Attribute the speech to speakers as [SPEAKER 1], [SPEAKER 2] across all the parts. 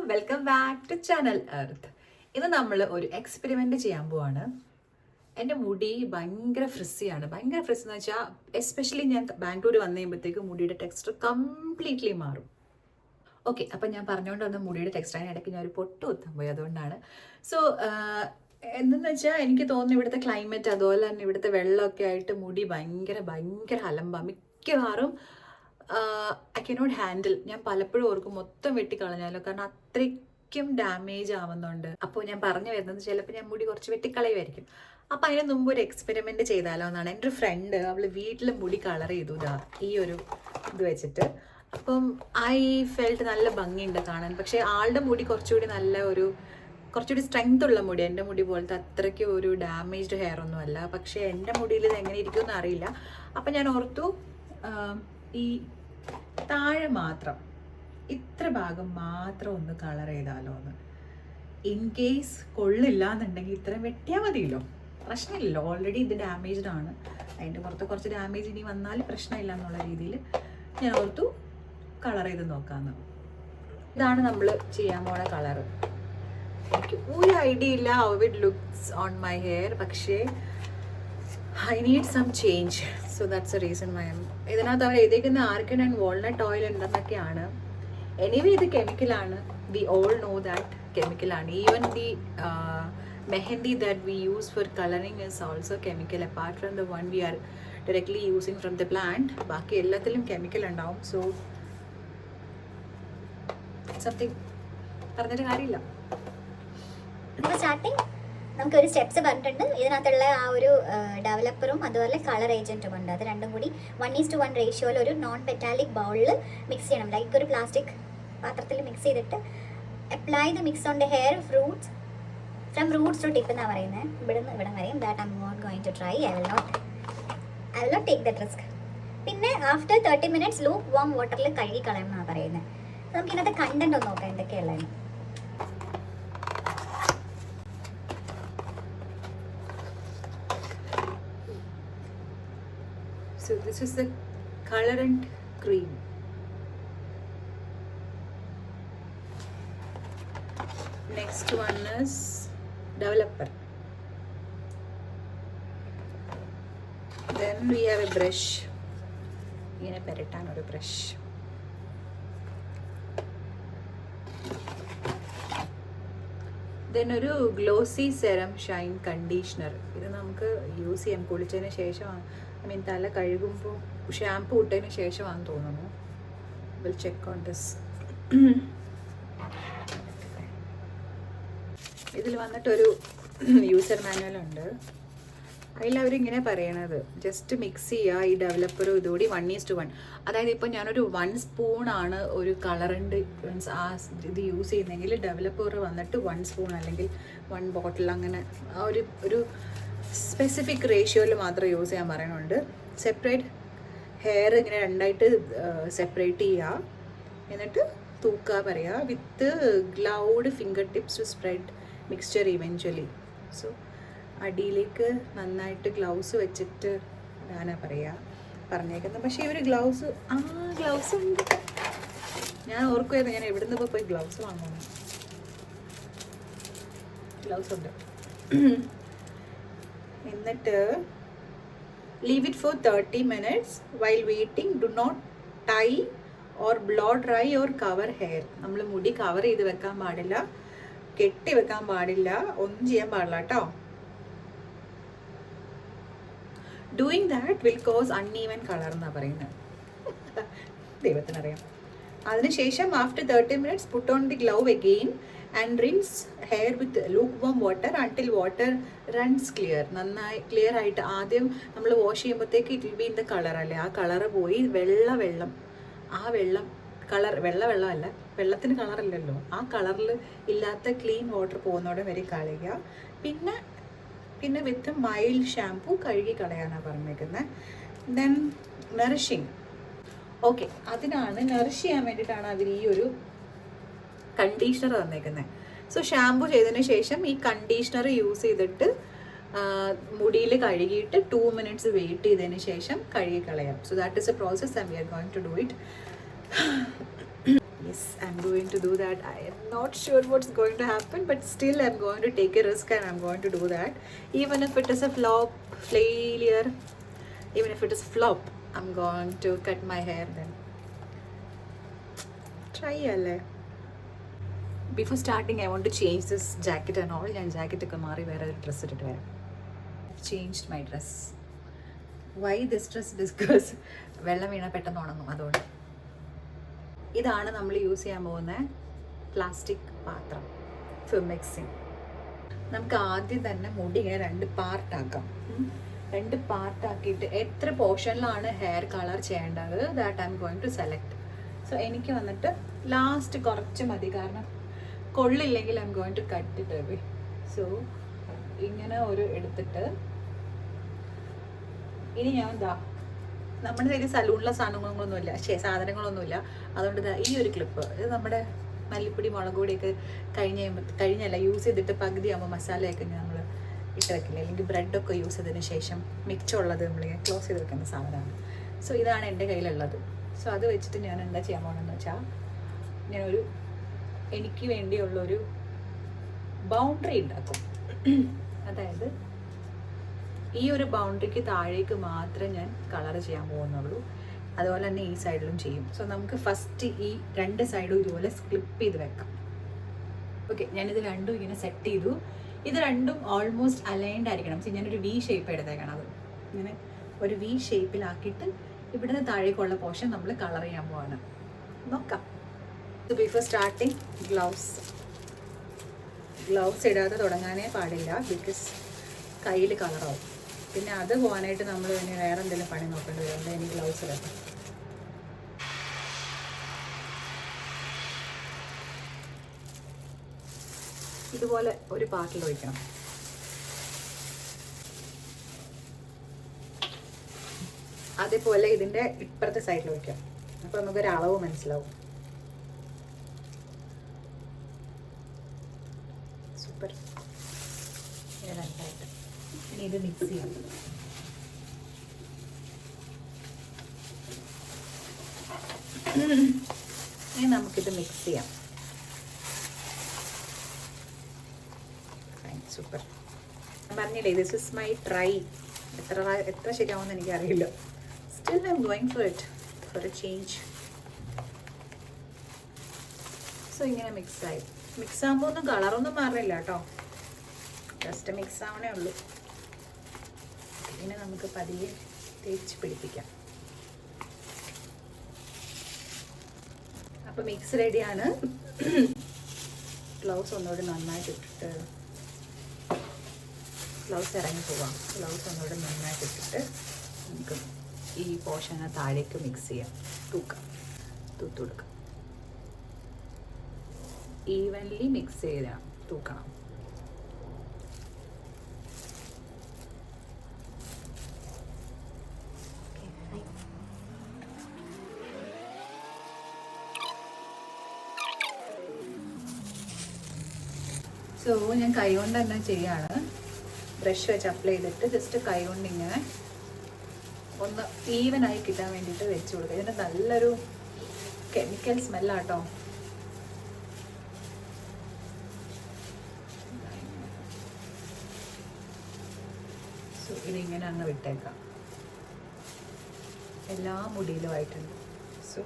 [SPEAKER 1] Welcome back to channel Earth. ഇന്ന് നമ്മൾ ഒരു എക്സ്പെരിമെന്റ് ചെയ്യാൻ പോവാണ്. എൻ്റെ മുടി ഭയങ്കര ഫ്രിസ്സിയാണ്. ഭയങ്കര ഫ്രിസ് എന്ന് വെച്ചാൽ എസ്പെഷ്യലി ഞാൻ ബാംഗ്ലൂർ വന്നു കഴിയുമ്പോഴത്തേക്ക് മുടിയുടെ ടെക്സ്ചർ കംപ്ലീറ്റ്ലി മാറും. ഓക്കെ, അപ്പം ഞാൻ പറഞ്ഞുകൊണ്ട് വന്ന മുടിയുടെ ടെക്സ്ചറിന് ഇടയ്ക്ക് ഞാൻ ഒരു പൊട്ട് കുത്താൻ പോയി, അതുകൊണ്ടാണ്. സോ എന്തെന്ന് വെച്ചാൽ എനിക്ക് തോന്നുന്നു ഇവിടുത്തെ ക്ലൈമറ്റ് അതുപോലെ തന്നെ ഇവിടുത്തെ വെള്ളമൊക്കെ ആയിട്ട് മുടി ഭയങ്കര അലമ്പ. മിക്കവാറും ഐ കനോട്ട് ഹാൻഡിൽ. ഞാൻ പലപ്പോഴും ഓർക്കും മൊത്തം വെട്ടിക്കളഞ്ഞാലോ, കാരണം അത്രയ്ക്കും ഡാമേജ് ആവുന്നുണ്ട്. അപ്പോൾ ഞാൻ പറഞ്ഞു വരുന്നത് ചിലപ്പോൾ ഞാൻ മുടി കുറച്ച് വെട്ടിക്കളയുമായിരിക്കും. അപ്പം അതിന് മുമ്പ് ഒരു എക്സ്പെരിമെൻറ്റ് ചെയ്താലോ എന്നാണ്. എൻ്റെ ഒരു ഫ്രണ്ട് അവൾ വീട്ടിൽ മുടി കളർ ചെയ്തു ഈ ഒരു ഇത് വെച്ചിട്ട്. അപ്പം ഐ ഫെൽറ്റ് നല്ല ഭംഗിയുണ്ട് കാണാൻ. പക്ഷേ ആളുടെ മുടി കുറച്ചുകൂടി സ്ട്രെങ്ത് ഉള്ള മുടി. എൻ്റെ മുടി പോലത്തെ അത്രയ്ക്ക് ഒരു ഡാമേജ്ഡ് ഹെയർ ഒന്നും അല്ല. പക്ഷേ എൻ്റെ മുടിയിൽ ഇത് എങ്ങനെ ഇരിക്കുമെന്ന് അറിയില്ല. അപ്പം ഞാൻ ഓർത്തു ഈ താഴെ മാത്രം ഇത്ര ഭാഗം മാത്രം ഒന്ന് കളർ ചെയ്താലോ എന്ന്. ഇൻ കേസ് കൊള്ളില്ല എന്നുണ്ടെങ്കിൽ ഇത്രയും വെട്ടിയാൽ മതിയല്ലോ, പ്രശ്നമില്ലല്ലോ. ഓൾറെഡി ഇത് ഡാമേജ്ഡ് ആണ്. അതിൻ്റെ പുറത്ത് കുറച്ച് ഡാമേജ് ഇനി വന്നാൽ പ്രശ്നമില്ല എന്നുള്ള രീതിയിൽ ഞാൻ ഓർത്തു കളർ ചെയ്ത് നോക്കാമെന്ന്. ഇതാണ് നമ്മൾ ചെയ്യാൻ പോണ കളറ്. എനിക്ക് ഒരു ഐഡിയ ഇല്ല how it looks on my hair, പക്ഷേ I need some change. So that's a reason why I'm. ഇതിനകത്ത് അവർ എഴുതിയിരിക്കുന്ന ആർഗൻ ആൻഡ് വാൾനട്ട് ഓയിൽ ഉണ്ടെന്നൊക്കെയാണ്. എനിവേ ഇത് കെമിക്കലാണ്. വി ഓൾ നോ ദാറ്റ് കെമിക്കലാണ്. Even the mehndi that we use for colouring is also chemical, apart from the one we are directly using from the plant. ബാക്കി എല്ലാത്തിലും chemical ഉണ്ടാവും. So something പറഞ്ഞിട്ട് കാര്യമില്ല.
[SPEAKER 2] Starting നമുക്കൊരു സ്റ്റെപ്സ് പറഞ്ഞിട്ടുണ്ട്. ഇതിനകത്തുള്ള ആ ഒരു ഡെവലപ്പറും അതുപോലെ കളർ ഏജൻറ്റും ഉണ്ട്. അത് രണ്ടും കൂടി 1:1 റേഷ്യോയിൽ ഒരു നോൺ പെറ്റാലിക് ബൗളിൽ മിക്സ് ചെയ്യണം. ലൈക്ക് ഒരു പ്ലാസ്റ്റിക് പാത്രത്തിൽ മിക്സ് ചെയ്തിട്ട് apply the mix on the hair fruits from roots to tip എന്നാണ് പറയുന്നത്. ഇവിടം വരെയും. That I M not going to try. I will not take that risk. പിന്നെ ആഫ്റ്റർ 30 minutes ലൂപ്പ് വാം വാട്ടറിൽ കഴുകി കളയണം എന്നാണ് പറയുന്നത്. നമുക്ക് ഇന്നത്തെ കണ്ടന്റ് ഒന്ന് നോക്കാം എന്തൊക്കെയുള്ളതെന്ന്.
[SPEAKER 1] So this is the colorant cream. Next one is developer. Then we have a brush. ഇങ്ങനെ പെരട്ടാൻ ഒരു ബ്രഷ്. ദെൻ ഒരു ഗ്ലോസി സെറം ഷൈൻ കണ്ടീഷണർ. ഇത് നമുക്ക് യൂസ് ചെയ്യാം കുളിച്ചതിന് ശേഷമാണ്. തല കഴുകുമ്പോൾ ഷാമ്പു ഇട്ടതിന് ശേഷമാണെന്ന് തോന്നുന്നു. Will check on this. ഇതിൽ വന്നിട്ടൊരു യൂസർ മാനുവലുണ്ട്. അതിലവരിങ്ങനെ പറയണത് ജസ്റ്റ് മിക്സ് ചെയ്യുക ഈ ഡെവലപ്പറും ഇതുകൂടി 1:1. അതായത് ഇപ്പോൾ ഞാനൊരു 1 സ്പൂണാണ് ഒരു കളറിൻ്റെ ആ ഇത് യൂസ് ചെയ്യുന്നതെങ്കിൽ ഡെവലപ്പർ വന്നിട്ട് 1 സ്പൂൺ അല്ലെങ്കിൽ 1 ബോട്ടിൽ അങ്ങനെ ആ ഒരു സ്പെസിഫിക് റേഷ്യോയിൽ മാത്രം യൂസ് ചെയ്യാൻ പറയുന്നുണ്ട്. സെപ്പറേറ്റ് ഹെയർ ഇങ്ങനെ രണ്ടായിട്ട് സെപ്പറേറ്റ് ചെയ്യുക, എന്നിട്ട് തൂക്കുക പറയുക. With gloved finger tips to spread mixture eventually. So അടിയിലേക്ക് നന്നായിട്ട് ഗ്ലൗസ് വെച്ചിട്ട് ഞാനാ പറഞ്ഞേക്കുന്നത്. പക്ഷേ ഇവർ ഗ്ലൗസ് ഉണ്ട്. ഞാൻ ഓർക്കുമായിരുന്നു ഞാൻ എവിടെ നിന്ന് പോയി ഗ്ലൗസ് വാങ്ങണം. ഗ്ലൗസ് ഉണ്ട്. എന്നിട്ട് leave it for 30 minutes. While waiting do not tie or blow dry or cover hair. നമ്മൾ മുടി കവർ ചെയ്ത് വെക്കാൻ പാടില്ല, കെട്ടി വെക്കാൻ പാടില്ല, ഒന്നും ചെയ്യാൻ പാടില്ല കേട്ടോ. Doing that will cause uneven colour എന്നാണ് പറയുന്നത്. ദൈവത്തിനറിയാം. അതിനുശേഷം after 30 minutes put on the glove again and rinse hair with lukewarm water until water runs clear. നന്നായി ക്ലിയർ ആയിട്ട് ആദ്യം നമ്മൾ വാഷ് ചെയ്യുമ്പോഴത്തേക്ക് it will be in the colour അല്ലേ, ആ കളറ് പോയി വെള്ളം ആ വെള്ളമല്ല, വെള്ളത്തിന് കളറില്ലല്ലോ, ആ കളറിൽ ഇല്ലാത്ത ക്ലീൻ വാട്ടർ പോകുന്നതോടെ വരെ കളയുക. പിന്നെ വിത്ത് മൈൽഡ് ഷാംപൂ കഴുകി കളയാനാണ് പറഞ്ഞേക്കുന്നത്. Then nourishing. ഓക്കെ, അതിനാണ് നറിഷ് ചെയ്യാൻ വേണ്ടിയിട്ടാണ് അവർ ഈ ഒരു കണ്ടീഷണർ തന്നേക്കുന്നത്. സോ ഷാംപൂ ചെയ്തതിന് ശേഷം ഈ കണ്ടീഷണർ യൂസ് ചെയ്തിട്ട് മുടിയിൽ കഴുകിയിട്ട് 2 minutes വെയിറ്റ് ചെയ്തതിന് ശേഷം കഴുകി കളയാം. So that is a process and we are going to do it. Yes, I'm going to do that. I am not sure what's going to happen, but still I'm going to take a risk and I'm going to do that. Even if it is a flop, failure, even if it is flop, I'm going to cut my hair then. Try alle. Before starting, I want to change this jacket and all. ഞാൻ jacket ഒക്കെ മാറി വേറെ ഒരു dress ഇട്ടിട്ട് വരാം. Changed my dress. Why this dress? Because വെള്ളം വീണാൽ പെട്ടെന്ന് ഉണങ്ങും, അതുകൊണ്ട്. ഇതാണ് നമ്മൾ യൂസ് ചെയ്യാൻ പോകുന്ന പ്ലാസ്റ്റിക് പാത്രം ഫോർ മിക്സിങ്. നമുക്ക് ആദ്യം തന്നെ മുടി ഇങ്ങനെ 2 പാർട്ടാക്കാം. 2 പാർട്ടാക്കിയിട്ട് എത്ര പോർഷനിലാണ് ഹെയർ കളർ ചെയ്യേണ്ടത് that I M going to select. So എനിക്ക് വന്നിട്ട് ലാസ്റ്റ് കുറച്ച് മതി, കാരണം കൊള്ളില്ലെങ്കിൽ I M going to cut it away. So ഇങ്ങനെ ഒരു എടുത്തിട്ട് ഇനി ഞാൻ എന്താ, നമ്മുടെ കയ്യിൽ സലൂണിലെ സാധനങ്ങളൊന്നുമില്ല, സാധനങ്ങളൊന്നുമില്ല. അതുകൊണ്ട് ഈ ഒരു ക്ലിപ്പ്, ഇത് നമ്മുടെ മല്ലിപ്പൊടി മുളക് പൊടിയൊക്കെ കഴിഞ്ഞല്ല യൂസ് ചെയ്തിട്ട് പകുതിയാകുമ്പോൾ മസാലയൊക്കെ നമ്മൾ ഇട്ട് വെക്കില്ല, അല്ലെങ്കിൽ ബ്രെഡൊക്കെ യൂസ് ചെയ്തതിന് ശേഷം മിച്ചമുള്ളത് നമ്മളിങ്ങനെ ക്ലോസ് ചെയ്ത് വെക്കുന്ന സാധനമാണ്. സോ ഇതാണ് എൻ്റെ കയ്യിലുള്ളത്. സോ അത് വെച്ചിട്ട് ഞാൻ എന്താ ചെയ്യാൻ പോകണമെന്ന് വെച്ചാൽ, ഞാനൊരു എനിക്ക് വേണ്ടിയുള്ളൊരു ബൗണ്ടറി ഉണ്ടാക്കും. അതായത് ഈ ഒരു ബൗണ്ടറിക്ക് താഴേക്ക് മാത്രമേ ഞാൻ കളർ ചെയ്യാൻ പോകുന്നുള്ളൂ. അതുപോലെ തന്നെ ഈ സൈഡിലും ചെയ്യും. സോ നമുക്ക് ഫസ്റ്റ് ഈ 2 സൈഡും ഇതുപോലെ സ്ക്ലിപ്പ് ചെയ്ത് വെക്കാം. ഓക്കെ, ഞാനിത് രണ്ടും ഇങ്ങനെ സെറ്റ് ചെയ്തു. ഇത് രണ്ടും ഓൾമോസ്റ്റ് അലൈൻഡ് ആയിരിക്കണം. സോ ഞാനൊരു വി ഷേപ്പ് എടുത്തേക്കണം. അത് ഇങ്ങനെ ഒരു വി ഷേപ്പിലാക്കിയിട്ട് ഇവിടുന്ന് താഴേക്കുള്ള പോർഷൻ നമ്മൾ കളർ ചെയ്യാൻ പോവാണ്. നോക്കാം. സോ ബിഫോർ സ്റ്റാർട്ടിങ് ഗ്ലൗസ് ഇടാതെ തുടങ്ങാനേ പാടില്ല, ബിക്കോസ് കയ്യിൽ കളറാവും. പിന്നെ അത് പോകാനായിട്ട് നമ്മൾ പിന്നെ വേറെ എന്തെങ്കിലും പണി നോക്കേണ്ടി വരും. അതുകൊണ്ട് എനിക്ക് ഗ്ലൗസ് ഇടാം. ഇതുപോലെ ഒരു പാർട്ടിൽ ഒഴിക്കണം. അതേപോലെ ഇതിൻ്റെ ഇപ്പുറത്തെ സൈഡിൽ ഒഴിക്കാം. അപ്പോൾ നമുക്കൊരു അളവ് മനസ്സിലാവും. സൂപ്പർ. രണ്ടായിട്ട് ഇനി ഇത് മിക്സ് ചെയ്യാം. ഇനി നമുക്കിത് മിക്സ് ചെയ്യാം. സൂപ്പർ. ഞാൻ പറഞ്ഞില്ലേ, ദിസ് ഇസ് മൈ ട്രൈ. എത്ര ശരിയാവുമെന്ന് എനിക്കറിയില്ല. Still I M going for it, for a change. So ഇങ്ങനെ മിക്സായി. മിക്സ് ആകുമ്പോൾ ഒന്നും കളറൊന്നും മാറില്ല കേട്ടോ, ജസ്റ്റ് മിക്സ് ആവണേ ഉള്ളൂ. ഇനി നമുക്ക് പതിയെ തേച്ച് പിടിപ്പിക്കാം. അപ്പോൾ മിക്സ് റെഡിയാണ്. ഗ്ലൗസ് ഒന്നുകൂടി നന്നായിട്ട് ഇട്ടിട്ട്, ഗ്ലൗസ് ഇറങ്ങി പോവാം. ഗ്ലൗസ് ഒന്നുകൂടി നന്നായിട്ട് ഇട്ടിട്ട് നമുക്ക് ഈ പോർഷനെ താഴേക്ക് മിക്സ് ചെയ്യാം. തൂത്ത് കൊടുക്കാം. ഈവൻലി മിക്സ് ചെയ്യണം, തൂക്കണം. സോ ഞാൻ കൈ കൊണ്ട് തന്നെ ചെയ്യാണ്. ബ്രഷ് വെച്ച് അപ്ലൈ ചെയ്തിട്ട് ജസ്റ്റ് കൈ കൊണ്ട് ഇങ്ങനെ ഒന്ന് ഈവനായി കിട്ടാൻ വേണ്ടിയിട്ട് വെച്ച് കൊടുക്കുക. ഇതിൻ്റെ നല്ലൊരു കെമിക്കൽ സ്മെല്ലാട്ടോ. സോ ഇതിങ്ങനെ അങ്ങ് വിട്ടേക്കാം. എല്ലാ മുടിയിലും ആയിട്ടുണ്ട്. സോ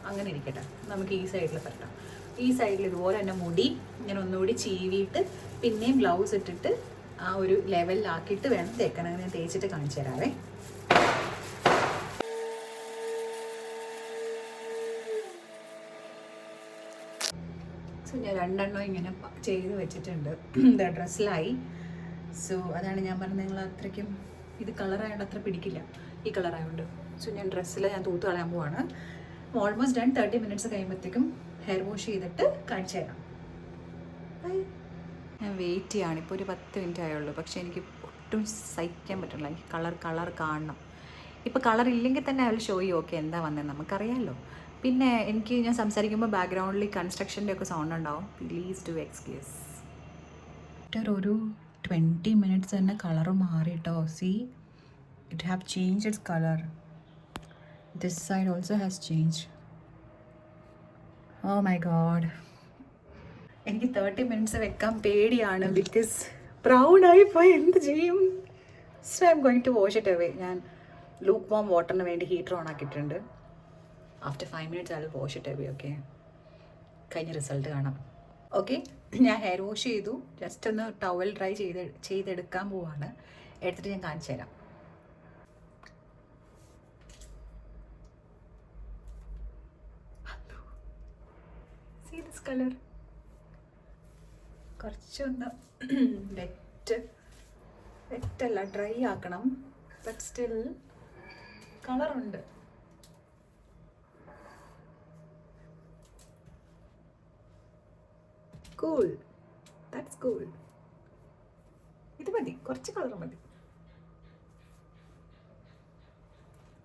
[SPEAKER 1] അങ്ങനെ ഇരിക്കട്ടെ. നമുക്ക് ഈ സൈഡിൽ പറ്റാം. ഈ സൈഡിൽ ഇതുപോലെ തന്നെ മുടി ഞാൻ ഒന്നുകൂടി ചീവിയിട്ട് പിന്നെയും ഗ്ലൗസ് ഇട്ടിട്ട് ആ ഒരു ലെവലിലാക്കിയിട്ട് വേണം തേക്കാൻ. അങ്ങനെ ഞാൻ തേച്ചിട്ട് കാണിച്ചു തരാവേ. സോ ഞാൻ 2 എണ്ണം ഇങ്ങനെ ചെയ്ത് വെച്ചിട്ടുണ്ട്. ഡ്രസ്സിലായി. സോ അതാണ് ഞാൻ പറഞ്ഞത്, നിങ്ങൾ അത്രയ്ക്കും ഇത് കളറായതുകൊണ്ട് അത്ര പിടിക്കില്ല, ഈ കളറായതുകൊണ്ട്. സോ ഞാൻ ഡ്രസ്സിൽ ഞാൻ തൂത്ത് കളയാൻ പോവാണ്. Almost done. 30 മിനിറ്റ്സ് കഴിയുമ്പോഴത്തേക്കും ഹെയർ വാഷ് ചെയ്തിട്ട് കാണിച്ചു തരാം. ഞാൻ വെയിറ്റ് ചെയ്യാണ്. ഇപ്പോൾ ഒരു 10 മിനിറ്റ് ആയുള്ളൂ. പക്ഷേ എനിക്ക് ഒട്ടും സഹിക്കാൻ പറ്റില്ല. എനിക്ക് കളർ കാണണം. ഇപ്പോൾ കളർ ഇല്ലെങ്കിൽ തന്നെ അവൾ ഷോ ചെയ്യും. ഓക്കെ, എന്താ വന്നതെന്ന് നമുക്കറിയാമല്ലോ. പിന്നെ ഞാൻ സംസാരിക്കുമ്പോൾ ബാക്ക്ഗ്രൗണ്ടിൽ കൺസ്ട്രക്ഷൻ്റെ ഒക്കെ സൗണ്ട് ഉണ്ടാവും. Please do excuse. ആഫ്റ്റർ ഒരു 20 മിനിറ്റ്സ് തന്നെ കളറ് മാറിയിട്ടോ. See, it have change its colour. This side also has change. Oh my God, എനിക്ക് 30 മിനിറ്റ്സ് വെക്കാൻ പേടിയാണ് ബിക്കോസ് ബ്രൗൺ ആയിപ്പോയി, എന്ത് ചെയ്യും? So I M going to wash it away. ഞാൻ ലൂക്ക് വാം വാട്ടറിന് വേണ്ടി ഹീറ്റർ ഓൺ ആക്കിയിട്ടുണ്ട്. After 5 minutes I will wash it away. Okay, കഴിഞ്ഞ റിസൾട്ട് കാണാം. ഓക്കെ, ഞാൻ ഹെയർ വാഷ് ചെയ്തു. ജസ്റ്റ് ഒന്ന് ടവൽ ഡ്രൈ ചെയ്തെടുക്കാൻ പോവാണ്. എടുത്തിട്ട് ഞാൻ കാണിച്ചു തരാം. See this color? കുറച്ചൊന്ന് വെറ്റല്ല, ഡ്രൈ ആക്കണം. ബട്ട് സ്റ്റിൽ കളറുണ്ട്. Cool, that's cool. ഇത് മതി, കുറച്ച് കളർ മതി.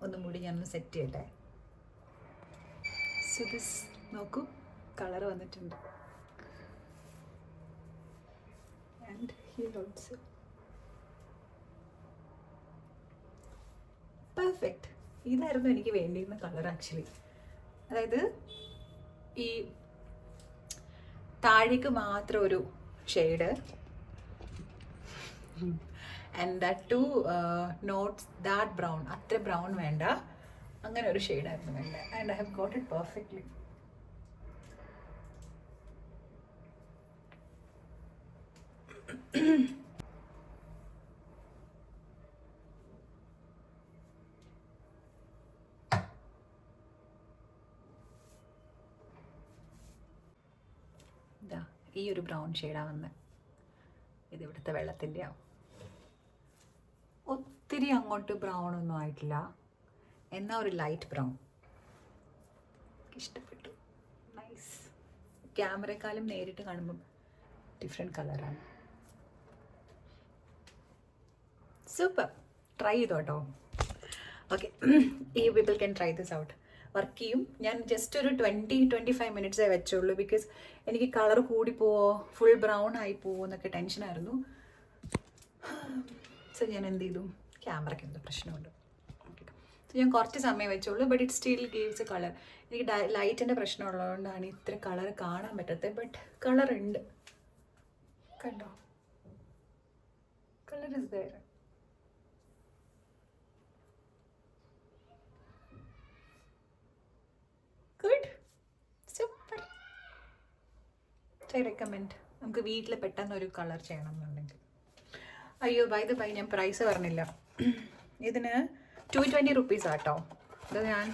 [SPEAKER 1] ഒന്നും കൂടി ഞാനൊന്ന് സെറ്റ് ചെയ്യട്ടെ. സോ ദിസ് നോക്കൂ, കളർ വന്നിട്ടുണ്ട്. And here also perfect. ഇതായിരുന്നു എനിക്ക് വേണ്ടിയിരുന്ന കളർ ആക്ച്വലി. അതായത് ഈ താഴേക്ക് മാത്രം ഒരു shade and that to not that brown, അത്ര ബ്രൗൺ വേണ്ട, അങ്ങനെ ഒരു ഷെയ്ഡായിരുന്നു വേണ്ട. And I have got it perfectly. ഇതാ ഈ ഒരു ബ്രൗൺ ഷെയ്ഡാണ് വന്നത്. ഇത് ഇവിടുത്തെ വെള്ളത്തിൻ്റെ ആവും. ഒത്തിരി അങ്ങോട്ട് ബ്രൗൺ ഒന്നും ആയിട്ടില്ല, എന്നാൽ ഒരു ലൈറ്റ് ബ്രൗൺ. ഇഷ്ടപ്പെട്ടു, നൈസ്. ക്യാമറയെക്കാളും നേരിട്ട് കാണുമ്പം ഡിഫറെൻറ്റ് കളറാണ്. സൂപ്പർ, ട്രൈ ചെയ്തോ കേട്ടോ. ഓക്കെ, ഈ people can try this out. Work ചെയ്യും. ഞാൻ ജസ്റ്റ് ഒരു 20-25 മിനിറ്റ്സേ വെച്ചുള്ളൂ ബിക്കോസ് എനിക്ക് കളർ കൂടിപ്പോവോ, ഫുൾ ബ്രൗൺ ആയി പോവോ എന്നൊക്കെ ടെൻഷനായിരുന്നു. സോ ഞാൻ എന്ത് ചെയ്തു, ക്യാമറയ്ക്ക് എന്തോ പ്രശ്നമുണ്ട്. സോ ഞാൻ കുറച്ച് സമയം വെച്ചുള്ളൂ, but it still gives a colour. എനിക്ക് ലൈറ്റിൻ്റെ പ്രശ്നമുള്ളതുകൊണ്ടാണ് ഇത്ര കളർ കാണാൻ പറ്റാത്തത്. ബട്ട് കളർ ഉണ്ട്, കണ്ടോ? Colour is there. Good, super. I recommend. നമുക്ക് വീട്ടിൽ പെട്ടെന്നൊരു കളർ ചെയ്യണം എന്നുണ്ടെങ്കിൽ. അയ്യോ, ബൈ ദ ബൈ, ഞാൻ പ്രൈസ് പറഞ്ഞില്ല. ഇതിന് 220 റുപ്പീസ് ആട്ടോ. ഇത് ഞാൻ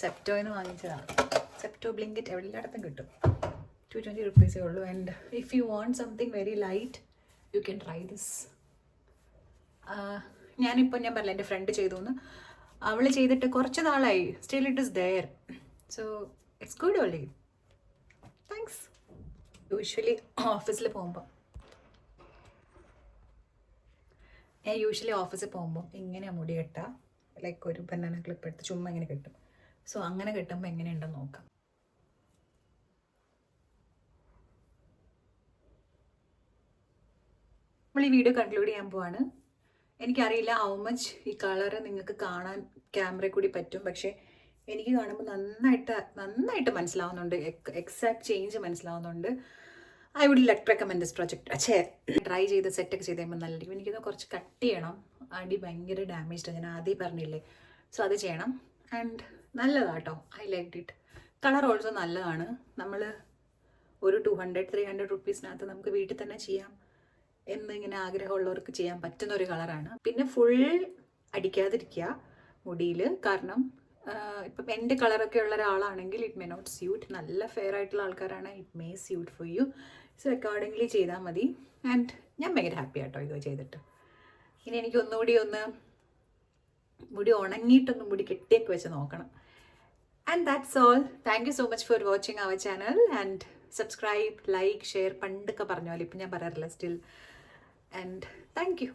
[SPEAKER 1] സെപ്റ്റോയിൽ നിന്ന് വാങ്ങിച്ചതാണ്. സെപ്റ്റോ, ബ്ലിങ്കിറ്റ്, എല്ലായിടത്തും കിട്ടും. 220 റുപ്പീസേ ഉള്ളൂ. And if you want something very light you can try this. ഞാനിപ്പോൾ ഞാൻ പറഞ്ഞില്ല, എൻ്റെ ഫ്രണ്ട് ചെയ്തു എന്ന്. അവൾ ചെയ്തിട്ട് കുറച്ച് നാളായി. Still it is there. So it's good only. Thanks. Usually ഓഫീസിൽ പോകുമ്പോൾ ഇങ്ങനെയാണ് മുടി കെട്ടുക. ലൈക്ക് ഒരു ബനാന ക്ലിപ്പ് എടുത്ത് ചുമ്മാ ഇങ്ങനെ കെട്ടും. സോ അങ്ങനെ കെട്ടുമ്പോൾ എങ്ങനെയുണ്ടെന്ന് നോക്കാം. നമ്മൾ ഈ വീഡിയോ കൺക്ലൂഡ് ചെയ്യാൻ പോവാണ്. എനിക്കറിയില്ല ഹൗ മച്ച് ഈ കളറ് നിങ്ങൾക്ക് കാണാൻ ക്യാമറയിൽ കൂടി പറ്റും, പക്ഷേ എനിക്ക് കാണുമ്പോൾ നന്നായിട്ട് മനസ്സിലാവുന്നുണ്ട്. എക്സാക്ട് ചേഞ്ച് മനസ്സിലാവുന്നുണ്ട്. I would recommend this project. Try ചെയ്ത് സെറ്റൊക്കെ ചെയ്ത് കഴിയുമ്പോൾ നല്ലതായിരിക്കും. എനിക്കിത് കുറച്ച് കട്ട് ചെയ്യണം. അടി ഭയങ്കര ഡാമേജ്ഡ്, ഞാൻ ആദ്യം പറഞ്ഞില്ലേ. സോ അത് ചെയ്യണം. ആൻഡ് നല്ലതാട്ടോ, I like it. Colour also നല്ലതാണ്. നമ്മൾ ഒരു 200-300 റുപ്പീസിനകത്ത് നമുക്ക് വീട്ടിൽ തന്നെ ചെയ്യാം എന്നിങ്ങനെ ആഗ്രഹമുള്ളവർക്ക് ചെയ്യാൻ പറ്റുന്ന ഒരു കളറാണ്. പിന്നെ ഫുൾ അടിക്കാതിരിക്കുക മുടിയിൽ. കാരണം ഇപ്പം എൻ്റെ കളറൊക്കെ ഉള്ള ഒരാളാണെങ്കിൽ ഇറ്റ് മേ നോട്ട് സ്യൂട്ട്. നല്ല ഫെയർ ആയിട്ടുള്ള ആൾക്കാരാണ് it may suit for you. So accordingly ചെയ്താൽ മതി. ആൻഡ് ഞാൻ ഭയങ്കര ഹാപ്പി ആട്ടോ ഇത് ചെയ്തിട്ട്. ഇനി എനിക്ക് ഒന്നുകൂടി മുടി ഉണങ്ങിയിട്ടൊന്നും മുടി കെട്ടിയൊക്കെ വെച്ച് നോക്കണം. And that's all. Thank you so much for watching our channel. And subscribe, like, share. പണ്ടൊക്കെ പറഞ്ഞ പോലെ ഇപ്പം ഞാൻ പറയാറില്ല സ്റ്റിൽ. And thank you.